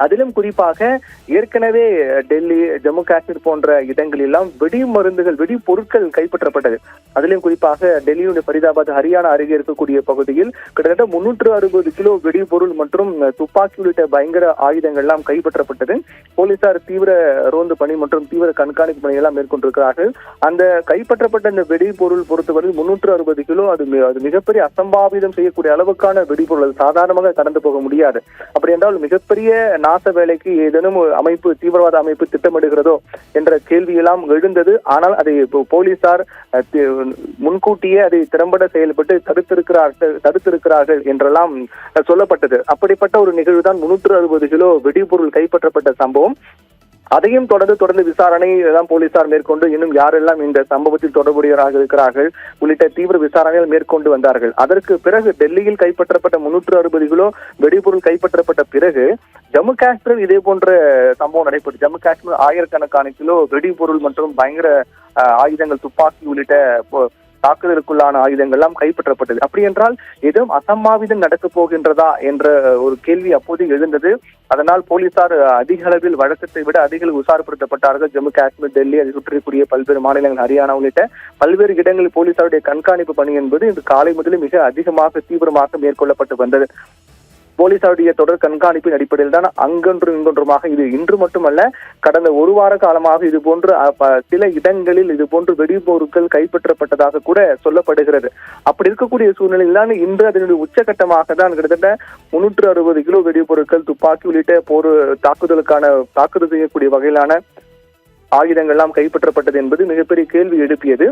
அதிலும் குறிப்பாக ஏற்கனவே டெல்லி, ஜம்மு காஷ்மீர் போன்ற இடங்களெல்லாம் வெடி மருந்துகள், வெடி பொருட்கள் கைப்பற்றப்பட்டது. அதிலும் குறிப்பாக டெல்லியுடைய ஃபரிதாபாத், ஹரியானா அருகே இருக்கக்கூடிய பகுதியில் கிட்டத்தட்ட 360 கிலோ வெடிபொருள் மற்றும் துப்பாக்கி உள்ளிட்ட பயங்கர ஆயுதங்கள் எல்லாம் கைப்பற்றப்பட்டது. போலீசார் தீவிர ரோந்து பணி மற்றும் தீவிர கண்காணிப்பு பணியெல்லாம் மேற்கொண்டிருக்கிறார்கள். அந்த கைப்பற்றப்பட்ட இந்த வெடிபொருள் பொறுத்தவரை 360 கிலோ, அது மிகப்பெரிய அசம்பாவிதம் செய்யக்கூடிய அளவுக்கான வெடிபொருள். சாதாரணமாக கடந்து போக முடியாது. அப்படி என்றால் மிகப்பெரிய நாச வேலைக்கு ஏதேனும் அமைப்பு, தீவிரவாத அமைப்பு திட்டமிடுகிறதோ என்ற கேள்வியெல்லாம் எழுந்தது. ஆனால் அதை போலீசார் முன்கூட்டியே அதை திறம்பட செயல்பட்டு தடுத்திருக்கிறார்கள் என்றெல்லாம் சொல்லப்பட்டது. அப்படிப்பட்ட ஒரு நிகழ்வுதான் 360 கிலோ வெடிபொருள் கைப்பற்றப்பட்ட சம்பவம். அதையும் தொடர்ந்து விசாரணை தான் போலீசார் மேற்கொண்டு இன்னும் யாரெல்லாம் இந்த சம்பவத்தில் தொடர்புடையவராக இருக்கிறார்கள் உள்ளிட்ட தீவிர விசாரணைகள் மேற்கொண்டு வந்தார்கள். அதற்கு பிறகு டெல்லியில் கைப்பற்றப்பட்ட 360 கிலோ வெடிபொருள் கைப்பற்றப்பட்ட பிறகு ஜம்மு காஷ்மீரில் இதே போன்ற சம்பவம் நடைபெற்று ஜம்மு காஷ்மீர் ஆயிரக்கணக்கான கிலோ வெடிபொருள் மற்றும் பயங்கர ஆயுதங்கள், துப்பாக்கி உள்ளிட்ட தாக்குதலுக்குள்ளான ஆயுதங்கள் எல்லாம் கைப்பற்றப்பட்டது. அப்படி என்றால் எதுவும் அசம்பாவிதம் நடக்கப் போகின்றதா என்ற ஒரு கேள்வி அப்போது எழுந்தது. அதனால் போலீசார் அதிக அளவில் வழக்கத்தை விட அதிக அளவு உஷார்படுத்தப்பட்டார்கள். ஜம்மு காஷ்மீர், டெல்லி, அதை சுற்றிக்கூடிய பல்வேறு மாநிலங்கள், ஹரியானா உள்ளிட்ட பல்வேறு இடங்களில் போலீசாருடைய கண்காணிப்பு பணி என்பது இன்று காலை முதலே மிக அதிகமாக தீவிரமாக மேற்கொள்ளப்பட்டு வந்தது. போலீசாருடைய தொடர் கண்காணிப்பின் அடிப்படையில் தான் அங்கொன்றும் இங்கொன்றுமாக இது இன்று மட்டுமல்ல, கடந்த ஒரு வார காலமாக இது போன்று சில இடங்களில் இது போன்று வெடிபொருட்கள் கைப்பற்றப்பட்டதாக கூட சொல்லப்படுகிறது. அப்படி இருக்கக்கூடிய சூழ்நிலையில் தான் இன்று அதனுடைய உச்சகட்டமாக தான் கிட்டத்தட்ட 360 கிலோ வெடிபொருட்கள், துப்பாக்கி உள்ளிட்ட தாக்குதல் செய்யக்கூடிய வகையிலான ஆயுதங்கள் எல்லாம் கைப்பற்றப்பட்டது என்பது மிகப்பெரிய கேள்வி எழுப்பியது.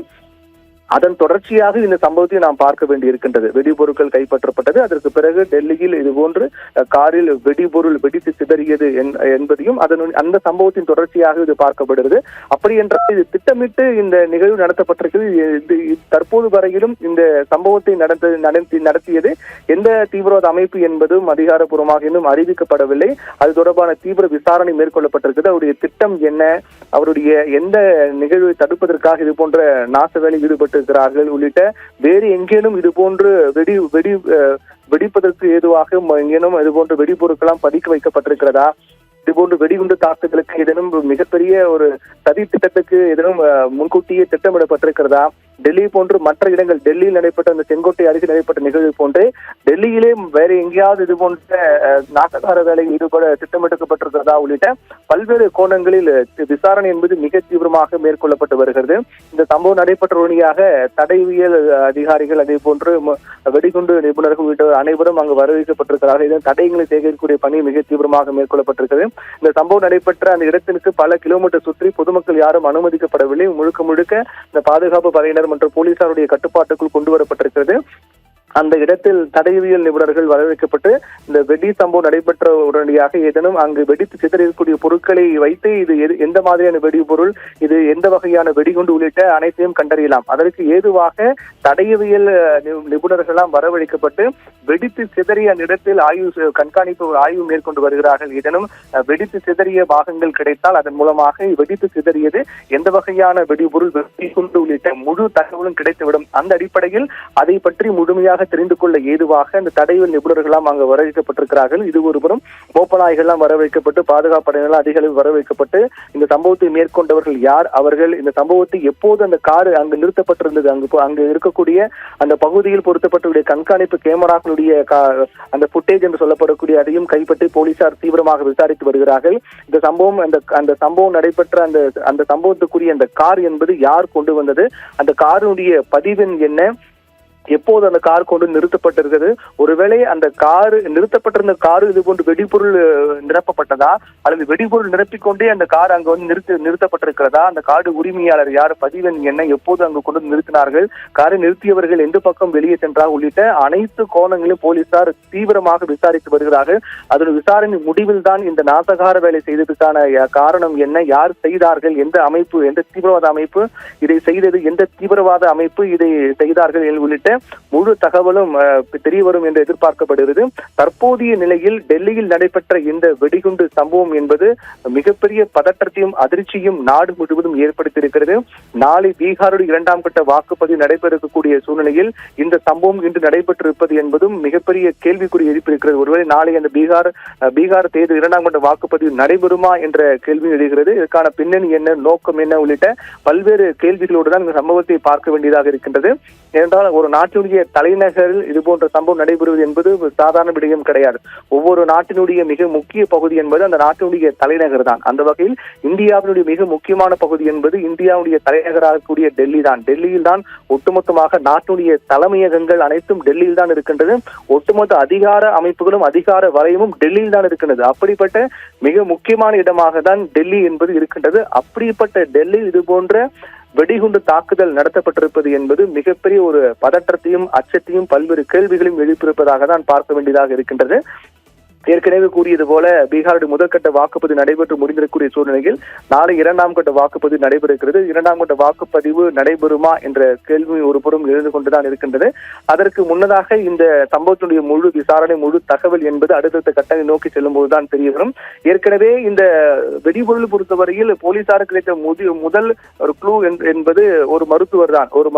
அதன் தொடர்ச்சியாக இந்த சம்பவத்தை நாம் பார்க்க வேண்டி இருக்கின்றது. வெடிபொருட்கள் கைப்பற்றப்பட்டது. அதற்கு பிறகு டெல்லியில் இதுபோன்று காரில் வெடிபொருள் வெடித்து சிதறியது என்பதையும் அந்த சம்பவத்தின் தொடர்ச்சியாக இது பார்க்கப்படுகிறது. அப்படி என்றால் இது திட்டமிட்டு இந்த நிகழ்வு நடத்தப்பட்டிருக்கிறது. தற்போது வரையிலும் இந்த சம்பவத்தை நடத்தியது எந்த தீவிரவாத அமைப்பு என்பதும் அதிகாரப்பூர்வமாக இன்னும் அறிவிக்கப்படவில்லை. அது தொடர்பான தீவிர விசாரணை மேற்கொள்ளப்பட்டிருக்கிறது. அவருடைய திட்டம் என்ன, அவருடைய எந்த நிகழ்வை தடுப்பதற்காக இது போன்ற நாச வேலை ஈடுபட்டு இருக்கிறார்கள் உள்ளிட்ட வேறு எங்கேனும் இது போன்று வெடிப்பதற்கு ஏதுவாக எங்கேனும் இது போன்ற வெடிபொருட்களாம் பதுக்கி வைக்கப்பட்டிருக்கிறதா, இதுபோன்று வெடிகுண்டு தாக்குதலுக்கு ஏதேனும் மிகப்பெரிய ஒரு சதி திட்டத்துக்கு ஏதேனும் முன்கூட்டியே திட்டமிடப்பட்டிருக்கிறதா, டெல்லி போன்று மற்ற இடங்கள், டெல்லியில் நடைபெற்ற அந்த செங்கோட்டை அருகே நடைபெற்ற நிகழ்வு போன்றே டெல்லியிலே வேற எங்கேயாவது இது போன்ற நாசகார வேலையில் ஈடுபட திட்டமிடப்பட்டிருக்கிறதா உள்ளிட்ட பல்வேறு கோணங்களில் விசாரணை என்பது மிக தீவிரமாக மேற்கொள்ளப்பட்டு வருகிறது. இந்த சம்பவம் நடைபெற்ற வழியாக தடைவியல் அதிகாரிகள், அதே போன்று வெடிகுண்டு நிபுணர்கள் உள்ளிட்ட அனைவரும் அங்கு வரவேற்கப்பட்டிருக்கிறார்கள். இதன் தடயங்களை சேகரிக்கக்கூடிய பணி மிக தீவிரமாக மேற்கொள்ளப்பட்டிருக்கிறது. இந்த சம்பவம் நடைபெற்ற அந்த இடத்திற்கு பல கிலோமீட்டர் சுற்றி பொதுமக்கள் யாரும் அனுமதிக்கப்படவில்லை. முழுக்க இந்த பாதுகாப்பு படையினர் மற்றும் போலீசாருடைய கட்டுப்பாட்டுக்குள் கொண்டு வரப்பட்டிருக்கிறது. அந்த இடத்தில் தடயவியல் நிபுணர்கள் வரவேற்கப்பட்டு இந்த வெடி சம்பவம் நடைபெற்ற உடனடியாக ஏதேனும் அங்கு வெடித்து சிதறக்கூடிய பொருட்களை வைத்து இது எந்த மாதிரியான வெடிபொருள், இது எந்த வகையான வெடிகுண்டு உள்ளிட்ட அனைத்தையும் கண்டறியலாம். அதற்கு ஏதுவாக தடயவியல் நிபுணர்களாம் வரவழைக்கப்பட்டு வெடித்து சிதறிய அந்த இடத்தில் ஆய்வு மேற்கொண்டு வருகிறார்கள். ஏதேனும் வெடித்து சிதறிய பாகங்கள் கிடைத்தால் அதன் மூலமாக வெடித்து சிதறியது எந்த வகையான வெடிபொருள், வெடிகுண்டு உள்ளிட்ட முழு தகவலும் கிடைத்துவிடும். அந்த அடிப்படையில் அதை பற்றி முழுமையாக தெரிந்து கொள்ள ஏதுவாக அந்த தடயவியல் நிபுணர்களாம் அங்கு வரவேற்கப்பட்டிருக்கிறார்கள். இது ஒருபுறம் மோப்பநாய்கள்லாம் வரவேற்கப்பட்டு, பாதுகாப்பு படையினர்கள் அதிக அளவில் வரவேற்கப்பட்டு இந்த சம்பவத்தை மேற்கொண்டவர்கள் யார், அவர்கள் இந்த சம்பவத்தை எப்போது அந்த கார் அங்கு நிறுத்தப்பட்டிருந்தது, அங்கு இருக்கக்கூடிய அந்த பகுதியில் பொருத்தப்பட்டுள்ள கண்காணிப்பு கேமராக்களுடைய அந்த புட்டேஜ் என்று சொல்லப்படக்கூடிய அதையும் கைப்பற்றி போலீசார் தீவிரமாக விசாரித்து வருகிறார்கள். இந்த சம்பவம் அந்த சம்பவம் நடைபெற்ற அந்த சம்பவத்துக்குரிய அந்த கார் என்பது யார் கொண்டு வந்தது, அந்த காருடைய பதிவெண் என்ன, எப்போது அந்த கார் கொண்டு நிறுத்தப்பட்டிருக்கிறது, ஒருவேளை அந்த நிறுத்தப்பட்டிருந்த கார் இது போன்று வெடிபொருள் நிரப்பப்பட்டதா, அல்லது வெடிபொருள் நிரப்பிக்கொண்டே அந்த கார் அங்கு வந்து நிறுத்தப்பட்டிருக்கிறதா, அந்த கார் உரிமையாளர் யார், பதிவெண் என்ன, எப்போது அங்கு கொண்டு நிறுத்தினார்கள், காரை நிறுத்தியவர்கள் எந்த பக்கம் வெளியே சென்றார் உள்ளிட்ட அனைத்து கோணங்களிலும் போலீசார் தீவிரமாக விசாரித்து வருகிறார்கள். அதன் விசாரணை முடிவில் தான் இந்த நாசகார வேலை செய்ததுக்கான காரணம் என்ன, யார் செய்தார்கள், எந்த அமைப்பு, எந்த தீவிரவாத அமைப்பு இதை செய்தது, எந்த தீவிரவாத அமைப்பு இதை செய்தார்கள் உள்ளிட்ட முழு தகவலும் தெரிய வரும் என்று எதிர்பார்க்கப்படுகிறது. தற்போதைய நிலையில் டெல்லியில் நடைபெற்ற இந்த வெடிகுண்டு சம்பவம் என்பது மிகப்பெரிய பதற்றத்தையும் அதிர்ச்சியும் நாடு முழுவதும் ஏற்படுத்தியிருக்கிறது. நாளை பீகாருடைய 2ஆம் கட்ட வாக்குப்பதிவு நடைபெற இருக்கக்கூடிய சூழ்நிலையில் இந்த சம்பவம் இன்று நடைபெற்றிருப்பது என்பதும் மிகப்பெரிய கேள்விக்குறி எழுப்பியிருக்கிறது. ஒருவேளை நாளை அந்த பீகார் தேர்தல் 2ஆம் கட்ட வாக்குப்பதிவு நடைபெறுமா என்ற கேள்வி எழுகிறது. இதற்கான பின்னணி என்ன, நோக்கம் என்ன உள்ளிட்ட பல்வேறு கேள்விகளோடு தான் இந்த சம்பவத்தை பார்க்க வேண்டியதாக இருக்கின்றது. ஏனென்றால் ஒரு நாட்டினுடைய தலைநகரில் இதுபோன்ற சம்பவம் நடைபெறுவது என்பது சாதாரண விடயம் கிடையாது. ஒவ்வொரு நாட்டினுடைய மிக முக்கிய பகுதி என்பது அந்த நாட்டினுடைய தலைநகர் தான். அந்த வகையில் இந்தியாவினுடைய மிக முக்கியமான பகுதி என்பது இந்தியாவுடைய தலைநகராக கூடிய டெல்லி தான். டெல்லியில் தான் ஒட்டுமொத்தமாக நாட்டினுடைய தலைமையகங்கள் அனைத்தும் டெல்லியில் தான் இருக்கின்றது. ஒட்டுமொத்த அதிகார அமைப்புகளும் அதிகார வலயமும் டெல்லியில் தான் இருக்கின்றது. அப்படிப்பட்ட மிக முக்கியமான இடமாக தான் டெல்லி என்பது இருக்கின்றது. அப்படிப்பட்ட டெல்லி இது போன்ற வெடிகுண்டு தாக்குதல் நடத்தப்பட்டிருப்பது என்பது மிகப்பெரிய ஒரு பதற்றத்தையும் அச்சத்தையும் பல்வேறு கேள்விகளையும் எழுப்பியிருப்பதாக தான் பார்க்க வேண்டியதாக இருக்கின்றது. ஏற்கனவே கூறியது போல பீகாருடைய முதற்கட்ட வாக்குப்பதிவு நடைபெற்று முடிந்திருக்கக்கூடிய சூழ்நிலையில் நாளை 2ஆம் கட்ட வாக்குப்பதிவு நடைபெறுகிறது. 2ஆம் கட்ட வாக்குப்பதிவு நடைபெறுமா என்ற கேள்வி ஒருபுறம் எழுந்து கொண்டுதான் இருக்கின்றது. அதற்கு முன்னதாக இந்த சம்பவத்தினுடைய முழு விசாரணை, முழு தகவல் என்பது அடுத்தடுத்த கட்டங்களை நோக்கி செல்லும் போதுதான் தெரிய வரும். ஏற்கனவே இந்த வெடிபொருள் பொறுத்தவரையில் போலீசாருக்கு கிடைத்த முதல் ஒரு க்ளூ என்பது ஒரு மருத்துவர் தான். ஒரு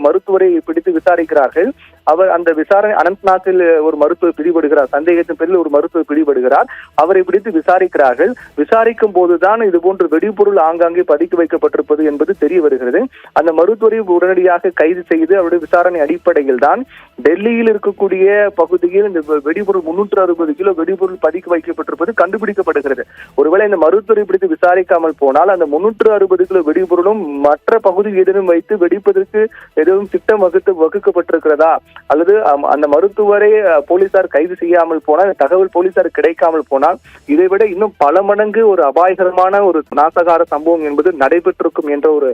மருத்துவரை பிடித்து விசாரிக்கிறார்கள். அவர் அந்த விசாரணை அனந்த்நாத்தில் ஒரு மருத்துவர் பிடிபடுகிறார். சந்தேகத்தின் பேரில் ஒரு மருத்துவர் பிடிபடுகிறார். அவரை பிடித்து விசாரிக்கிறார்கள். விசாரிக்கும் போதுதான் இது போன்ற வெடிபொருள் ஆங்காங்கே பதுக்கி வைக்கப்பட்டிருப்பது என்பது தெரிய வருகிறது. அந்த மருத்துவரை உடனடியாக கைது செய்து அவருடைய விசாரணை அடிப்படையில் தான் டெல்லியில் இருக்கக்கூடிய பகுதியில் இந்த வெடிபொருள் 360 கிலோ வெடிபொருள் பதுக்கி வைக்கப்பட்டிருப்பது கண்டுபிடிக்கப்படுகிறது. ஒருவேளை இந்த மருத்துவரை பிடித்து விசாரிக்காமல் போனால் அந்த 360 கிலோ வெடிபொருளும் மற்ற பகுதியில் ஏதேனும் வைத்து வெடிப்பதற்கு எதுவும் திட்டம் வகுக்கப்பட்டிருக்கிறதா, அல்லது அந்த மருத்துவரை போலீசார் கைது செய்யாமல் போனால், தகவல் போலீசார் கிடைக்காமல் போனால் இதைவிட இன்னும் பல மடங்கு ஒரு அபாயகரமான ஒரு நாசகார சம்பவம் என்பது நடைபெற்றிருக்கும் என்ற ஒரு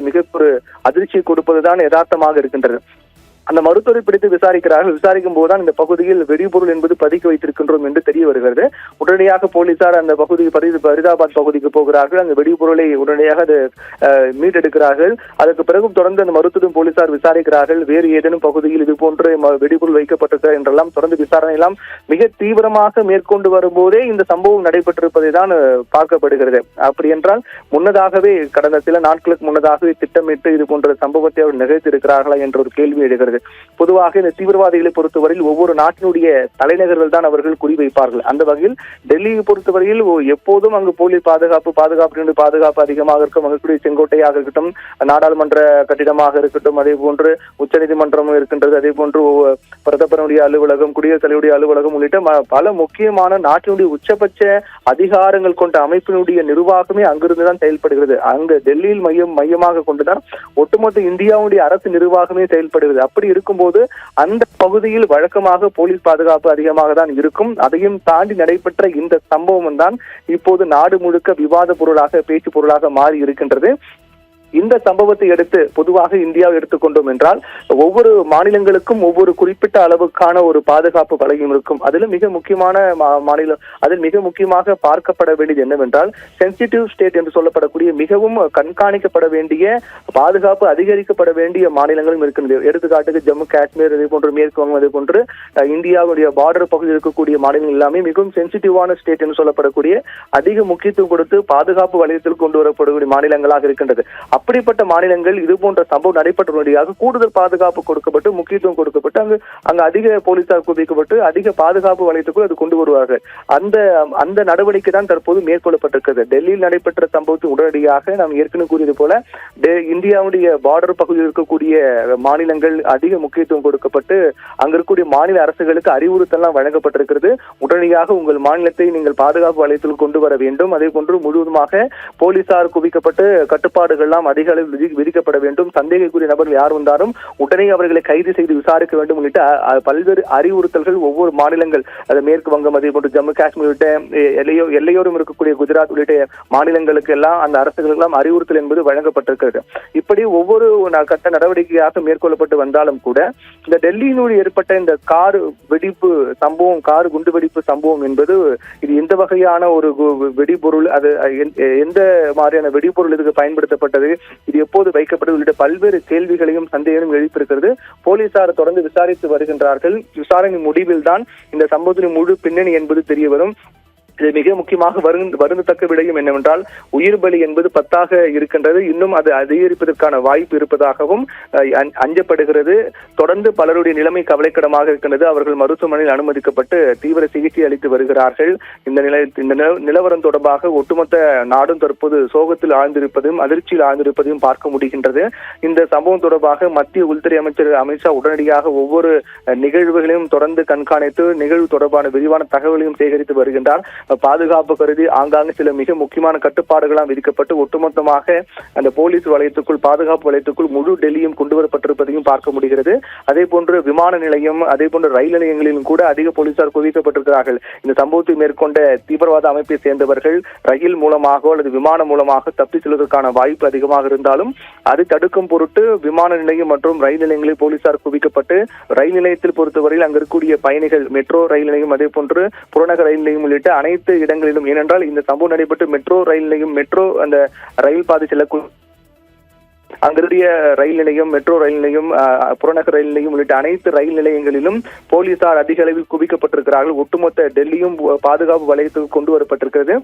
மிக ஒரு அதிர்ச்சியை கொடுப்பதுதான் யதார்த்தமாக இருக்கின்றது. அந்த மருத்துவரை பிடித்து விசாரிக்கிறார்கள். விசாரிக்கும் போதுதான் இந்த பகுதியில் வெடிபொருள் என்பது பதுக்கி வைத்திருக்கின்றோம் என்று தெரிய வருகிறது. உடனடியாக போலீசார் அந்த பகுதி பரிதாபாத் பகுதிக்கு போகிறார்கள். அந்த வெடிபொருளை உடனடியாக மீட்டெடுக்கிறார்கள். அதற்கு பிறகு தொடர்ந்து அந்த மருத்துவம் போலீசார் விசாரிக்கிறார்கள். வேறு ஏதேனும் பகுதியில் இது போன்ற வெடிபொருள் வைக்கப்பட்டிருக்கிறது என்றெல்லாம் தொடர்ந்து விசாரணை எல்லாம் மிக தீவிரமாக மேற்கொண்டு வரும்போதே இந்த சம்பவம் நடைபெற்றிருப்பதை தான் பார்க்கப்படுகிறது. அப்படி என்றால் முன்னதாகவே கடந்த சில நாட்களுக்கு முன்னதாகவே திட்டமிட்டு இது போன்ற சம்பவத்தை அவர் நிகழ்த்தியிருக்கிறார்களா என்ற ஒரு கேள்வி எழுகிறது. பொதுவாக இந்த தீவிரவாதிகளை பொறுத்தவரையில் ஒவ்வொரு நாட்டினுடைய தலைநகர்கள் தான் அவர்கள் குறிவைப்பார்கள். அந்த வகையில் டெல்லியை பொறுத்தவரையில் எப்போதும் அங்கு போலீஸ் பாதுகாப்பு அதிகமாக இருக்கும். அங்குடைய செங்கோட்டையாக இருக்கட்டும், நாடாளுமன்ற கட்டிடமாக இருக்கட்டும், அதே போன்று உச்சநீதிமன்றம் இருக்கின்றது, அதே போன்று பிரதமருடைய அலுவலகம், குடியரசுத் தலைவருடைய அலுவலகம் உள்ளிட்ட பல முக்கியமான நாட்டினுடைய உச்சபட்ச அதிகாரங்கள் கொண்ட அமைப்பினுடைய நிர்வாகமே அங்கிருந்துதான் செயல்படுகிறது. அங்கு டெல்லியில் மையமாக கொண்டுதான் ஒட்டுமொத்த இந்தியாவுடைய அரசு நிர்வாகமே செயல்படுகிறது. அப்படி இருக்கும்போது அந்த பகுதியில் வழக்கமாக போலீஸ் பாதுகாப்பு அதிகமாக தான் இருக்கும். அதையும் தாண்டி நடைபெற்ற இந்த சம்பவம் தான் இப்போது நாடு முழுக்க விவாத பொருளாக, பேச்சு பொருளாக மாறி இருக்கின்றது. இந்த சம்பவத்தை அடுத்து பொதுவாக இந்தியாவை எடுத்துக்கொண்டோம் என்றால் ஒவ்வொரு மாநிலங்களுக்கும் ஒவ்வொரு குறிப்பிட்ட அளவுக்கான ஒரு பாதுகாப்பு வலயம் இருக்கும். அதில் மிக முக்கியமான மாநிலம், அதில் மிக முக்கியமாக பார்க்கப்பட வேண்டியது என்னவென்றால் சென்சிட்டிவ் ஸ்டேட் என்று சொல்லப்படக்கூடிய மிகவும் கண்காணிக்கப்பட வேண்டிய, பாதுகாப்பு அதிகரிக்கப்பட வேண்டிய மாநிலங்களும் இருக்கின்றது. எடுத்துக்காட்டுக்கு ஜம்மு காஷ்மீர், அதே போன்று மேற்கு வங்கம், அதே போன்று இந்தியாவுடைய பார்டர் பகுதியில் இருக்கக்கூடிய மாநிலங்கள் எல்லாமே மிகவும் சென்சிட்டிவான ஸ்டேட் என்று சொல்லப்படக்கூடிய அதிக முக்கியத்துவம் கொடுத்து பாதுகாப்பு வலயத்தில் கொண்டு வரப்படக்கூடிய மாநிலங்களாக இருக்கின்றது. அப்படிப்பட்ட மாநிலங்கள் இது போன்ற சம்பவம் நடைபெற்றபடியாக கூடுதல் பாதுகாப்பு கொடுக்கப்பட்டு, முக்கியத்துவம் கொடுக்கப்பட்டு அங்கு அதிக போலீசார் குவிக்கப்பட்டு அதிக பாதுகாப்பு வலயத்துக்குள் அது கொண்டு வருவார்கள். அந்த நடவடிக்கை தான் தற்போது மேற்கொள்ளப்பட்டிருக்கிறது. டெல்லியில் நடைபெற்ற சம்பவத்தை உடனடியாக நாம் ஏற்கனவே கூறியது போல இந்தியாவுடைய பார்டர் பகுதியில் இருக்கக்கூடிய மாநிலங்கள் அதிக முக்கியத்துவம் கொடுக்கப்பட்டு அங்க இருக்கக்கூடிய மாநில அரசுகளுக்கு அறிவுறுத்தலாம் வழங்கப்பட்டிருக்கிறது. உடனடியாக உங்கள் மாநிலத்தை நீங்கள் பாதுகாப்பு வலயத்தில் கொண்டு வர வேண்டும். அதே போன்று முழுவதுமாக போலீசார் குவிக்கப்பட்டு கட்டுப்பாடுகள் அதிக அளவில் விதிக்கப்பட வேண்டும். சந்தேகக்குரிய நபர்கள் யார் வந்தாலும் உடனே அவர்களை கைது செய்து விசாரிக்க வேண்டும் உள்ளிட்ட பல்வேறு அறிவுறுத்தல்கள் ஒவ்வொரு மாநிலங்கள், மேற்கு வங்கம், அதே போன்று ஜம்மு காஷ்மீர் உள்ளிட்ட எல்லையோரும் இருக்கக்கூடிய குஜராத் உள்ளிட்ட மாநிலங்களுக்கு எல்லாம் அந்த அரசுகளுக்கு எல்லாம் அறிவுறுத்தல் என்பது வழங்கப்பட்டிருக்கிறது. இப்படி ஒவ்வொரு கட்ட நடவடிக்கையாக மேற்கொள்ளப்பட்டு வந்தாலும் கூட இந்த டெல்லியினுடைய ஏற்பட்ட இந்த கார் வெடிப்பு சம்பவம், கார் குண்டு வெடிப்பு சம்பவம் என்பது இது எந்த வகையான ஒரு வெடிபொருள், அது எந்த மாதிரியான வெடிபொருள் இதுக்கு பயன்படுத்தப்பட்டது, இது எப்போது வைக்கப்பட்டது உள்ளிட்ட பல்வேறு கேள்விகளையும் சந்தேகங்களும் எழுப்பியிருக்கிறது. போலீசார் தொடர்ந்து விசாரித்து வருகின்றார்கள். விசாரணை முடிவில் தான் இந்த சம்பவத்தின் முழு பின்னணி என்பது தெரிய வரும். இது மிக முக்கியமாக வருந்தத்தக்க விடயம் என்னவென்றால், உயிர் பலி என்பது 10 இருக்கின்றது. இன்னும் அது அதிகரிப்பதற்கான வாய்ப்பு இருப்பதாகவும் அஞ்சப்படுகிறது. தொடர்ந்து பலருடைய நிலைமை கவலைக்கிடமாக இருக்கின்றது. அவர்கள் மருத்துவமனையில் அனுமதிக்கப்பட்டு தீவிர சிகிச்சை அளித்து வருகிறார்கள். இந்த நிலவரம் தொடர்பாக ஒட்டுமொத்த நாடும் தற்போது சோகத்தில் ஆழ்ந்திருப்பதும் அதிர்ச்சியில் ஆழ்ந்திருப்பதையும் பார்க்க முடிகின்றது. இந்த சம்பவம் தொடர்பாக மத்திய உள்துறை அமைச்சர் அமித்ஷா உடனடியாக ஒவ்வொரு நிகழ்வுகளையும் தொடர்ந்து கண்காணித்து நிகழ்வு தொடர்பான விரிவான தகவலையும் சேகரித்து வருகின்றார். பாதுகாப்பு கருதி ஆங்காங்கு சில மிக முக்கியமான கட்டுப்பாடுகளாம் விதிக்கப்பட்டு ஒட்டுமொத்தமாக அந்த போலீஸ் வலயத்துக்குள், பாதுகாப்பு வலயத்துக்குள் முழு டெல்லியும் கொண்டு வரப்பட்டிருப்பதையும் பார்க்க முடிகிறது. அதே போன்று விமான நிலையம், அதே போன்று ரயில் நிலையங்களிலும் கூட அதிக போலீசார் குவிக்கப்பட்டிருக்கிறார்கள். இந்த சம்பவத்தை மேற்கொண்ட தீவிரவாத அமைப்பை சேர்ந்தவர்கள் ரயில் மூலமாக அல்லது விமானம் மூலமாக தப்பி செல்வதற்கான வாய்ப்பு அதிகமாக இருந்தாலும் அதை தடுக்கும் பொருட்டு விமான நிலையம் மற்றும் ரயில் நிலையங்களில் போலீசார் குவிக்கப்பட்டு, ரயில் நிலையத்தில் பொறுத்தவரையில் அங்கு இருக்கக்கூடிய பயணிகள், மெட்ரோ ரயில் நிலையம், அதே போன்று புறநகர் ரயில் நிலையம் உள்ளிட்ட அனைத்து இடங்களிலும், ஏனென்றால் இந்த சம்பவம் நடைபெற்று மெட்ரோ ரயில் நிலையம், மெட்ரோ அந்த ரயில் பாதை செல்லக்கூடிய அங்கிருடைய ரயில் நிலையம், மெட்ரோ ரயில் நிலையம், புறநகர் ரயில் நிலையம் உள்ளிட்ட அனைத்து ரயில் நிலையங்களிலும் போலீசார் அதிக அளவில் குவிக்கப்பட்டிருக்கிறார்கள். ஒட்டுமொத்த டெல்லியும் பாதுகாப்பு வலயத்துக்கு கொண்டு வரப்பட்டிருக்கிறது.